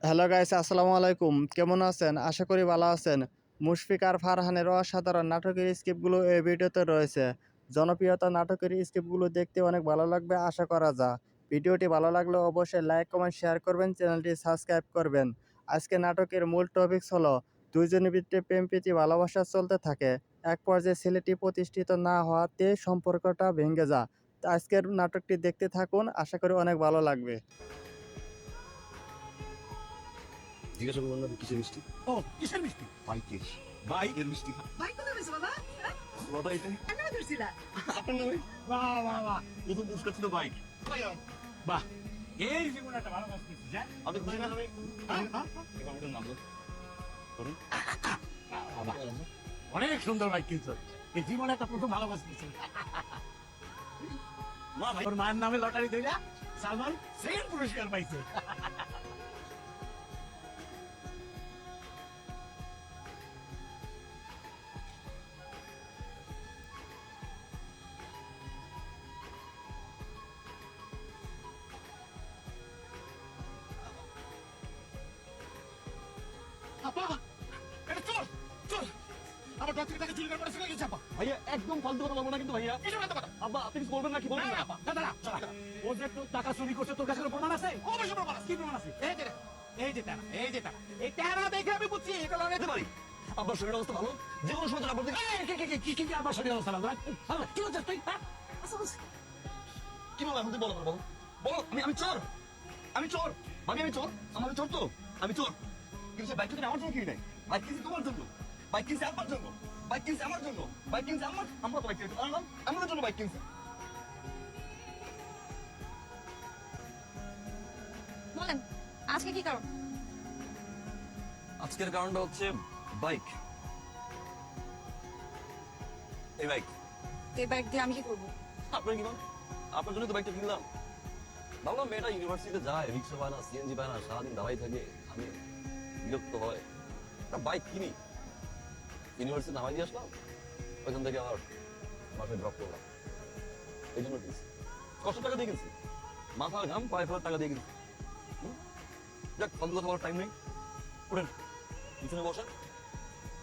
Hello guys, আসসালামু আলাইকুম। কেমন আছেন? আশা করি ভালো আছেন। মুশফিক আর ফারহানের অসাধারণ নাটকের স্ক্রিপ্টগুলো এই ভিডিওতে রয়েছে। জনপ্রিয়তা নাটকের স্ক্রিপ্টগুলো দেখতে অনেক ভালো লাগবে আশা করা যায়। ভিডিওটি ভালো লাগলে অবশ্যই লাইক, কমেন্ট, শেয়ার করবেন, চ্যানেলটি সাবস্ক্রাইব করবেন। আজকে নাটকের মূল টপিকস হলো দুইজনের ভিতরে প্রেম প্রীতি ভালোবাসা চলতে থাকে। এক পর্যায়ে ছেলেটি প্রতিষ্ঠিত না হওয়াতে সম্পর্কটা ভেঙে যায়। তো আজকের নাটকটি দেখতে থাকুন, আশা করি অনেক ভালো লাগবে। জিজ্ঞাসা করবো না কিসের মিষ্টি? ও কিসের মিষ্টি? বাইকের। বাইকের মিষ্টি। ভাই কোথায় গেছে বাবা? বাবা এটা কেন ধরছিলা? আপনার নামে বাহ বাহ বাহ প্রথম পুরস্কার ছিল বাইক। বাহ, এই জীবনে একটা ভালো কাজ করছিস। হ্যাঁ? আপনি খুশি না? আমি এবার ওটার নাম বল। করুন। বাহ, অনেক সুন্দর বাইক কিনছো। এই জীবনে একটা প্রথম ভালো কাজ করছিস। মা ভাই তোর মায়ের নামে লটারি দিলা, সালমান সেকেন্ড পুরস্কার পাইছে। আপা, এটা চোর, চোর। আমার ঘর থেকে টাকা চুরি করে পড়েছে গেছে আপা। ভাইয়া একদম ফালতু কথা বলবো না কিন্তু ভাইয়া। কিসের এত কথা? আব্বা আপনি কিছু বলবেন নাকি বলবেন এই না? আপা, দাঁড়া, দাঁড়া। ও যে তোর টাকা চুরি করছে, তোর কাছে কোনো প্রমাণ আছে? অবশ্যই প্রমাণ আছে। কি প্রমাণ আছে? এই যে, এই যে টাকা, এই যে টাকা। এই টাকা দেখে আমি বুঝছি এটা লাগাইতে পারি। আব্বার শরীরের অবস্থা ভালো? যে কোনো সময় আপনার কি আমার শরীর অবস্থা লাগলো? কি হচ্ছে তুই? হ্যাঁ? কি বলবো এখন তুই বলো বলো বলো। আমি চোর, আমি চোর ভাবি, আমি চোর। আমার চোর তো আমি চোর। কিন্তু সে বাইক কিনে আমার জন্য কিনে নেই। বাইক কিনছে তোমার জন্য, বাইক কিনছে আমার জন্য, বাইক কিনছে আমার জন্য, বাইক কিনছে আমার। আমরা তো বাইক কিনছি আনলাম, আমাদের জন্য বাইক কিনছে। বলেন আজকে কি কারণ? আজকের কারণটা হচ্ছে বাইক। এই বাইক এই ব্যাগ দিয়ে আমি কি করবো? আপনার কি আপনার জন্য তো বাইকটা কিনলাম। ভাবলাম মেয়েটা ইউনিভার্সিটিতে যায়, রিক্সা পায় না, সিএনজি পায় না, সারাদিন দাঁড়াই থাকে, আমি বিরক্ত হয়, একটা বাইক কিনি। ইউনিভার্সিটি নামাই দিয়ে আসলাম, ওইখান থেকে আবার বাসায় ড্রপ করলাম। এই জন্য কিনছি, কষ্ট টাকা দিয়ে কিনছি, মাথার ঘাম পায়ে ফেলার টাকা দিয়ে কিনছি। যাক, ফালতু কথা বলার টাইম নেই। উঠেন, পিছনে বসেন,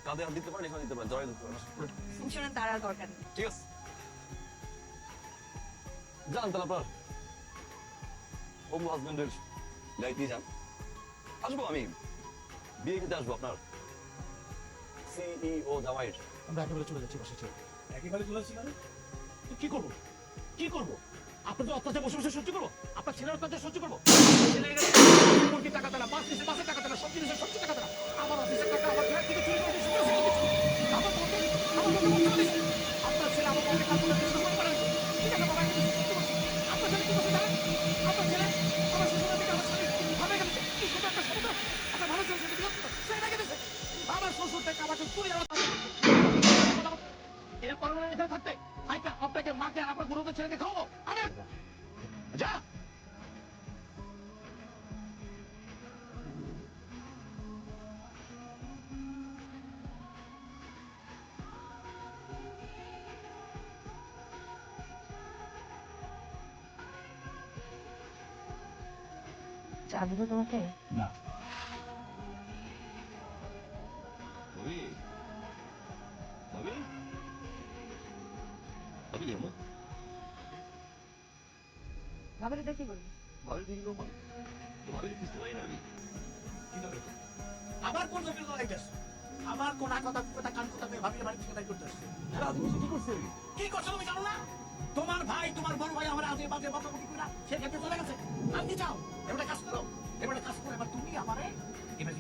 কাঁধে হাত দিতে পারেন, এখানে দিতে পারেন, জড়াই দিতে পারেন। উঠেন। শুনে তার আর দরকার নেই। ঠিক আছে, যান তাহলে আপনার হবু হাজবেন্ডের গাড়িতে যান। আসবো আমি, বিয়ে খেতে আসবো আপনার সিইও জামাইয়ের। আমরা একেবারে চলে যাচ্ছি বসে চলে। একেবারে চলে যাচ্ছি মানে? তো কি করবো? কি করবো? আপনাদের অত্যাচার বসে বসে সহ্য করবো? আপনার ছেলের অত্যাচার সহ্য করবো? ছেলের মুরগির টাকা দেনা, বাস নিচে বাসের টাকা দেনা, সব জিনিসের সবচেয়ে টাকা দেনা, আমার অফিসের টাকা আমার ব্যাংক থেকে চুরি করে দিয়েছে, করে দিয়েছে। আমার বন্ধু আমার বন্ধু মুখ করে দিয়েছে। আপনার ছেলে আমার বন্ধু কাজ করে দিয়েছে, করে দিয়েছে। ঠিক আছে বাবা, আমি কিছু সত্যি বলছি। আপনার ছেলে কি করছে জানেন? আপনার ছেলে আমার শ্বশুরের থেকে আমার স্বামী ভাবে গেছে। কি সুন্দর একটা সমুদ্র, একটা ভালো ছেলে সেটা বিরক্ত, সে রেখে দিয়েছে। আমার শ্বশুর থেকে আমাকে চুরি আমার এরপর এখানে থাকতে আপনাকে মাকে আর আপনার গুরুদের ছেলেকে খাওয়াবো আমি। যা চা দেবো তোমাকে? না ভাবি, ভাবি, ভাবি কেমন? ভাবের এটা কি করবি? ভাবি দেখি কেমন? ভাবি বুঝতে পারি না আমি। কি হবে তো? আবার কোন জমির লড়াই গেছে? আবার কোন কথা কান কথা ভাবিয়ে বাড়ি থেকে করতে আসছে। রাজনীতি কি করছে? কি করছো তুমি জানো না? তোমার ভাই তোমার বড় ভাই আমার আজে বাজে বকাবকি করে সে ক্ষেত্রে চলে গেছে। আর কি চাও? এবারে কাজ করো, এবারে কাজ করো, এবার তুমি আমারে এবার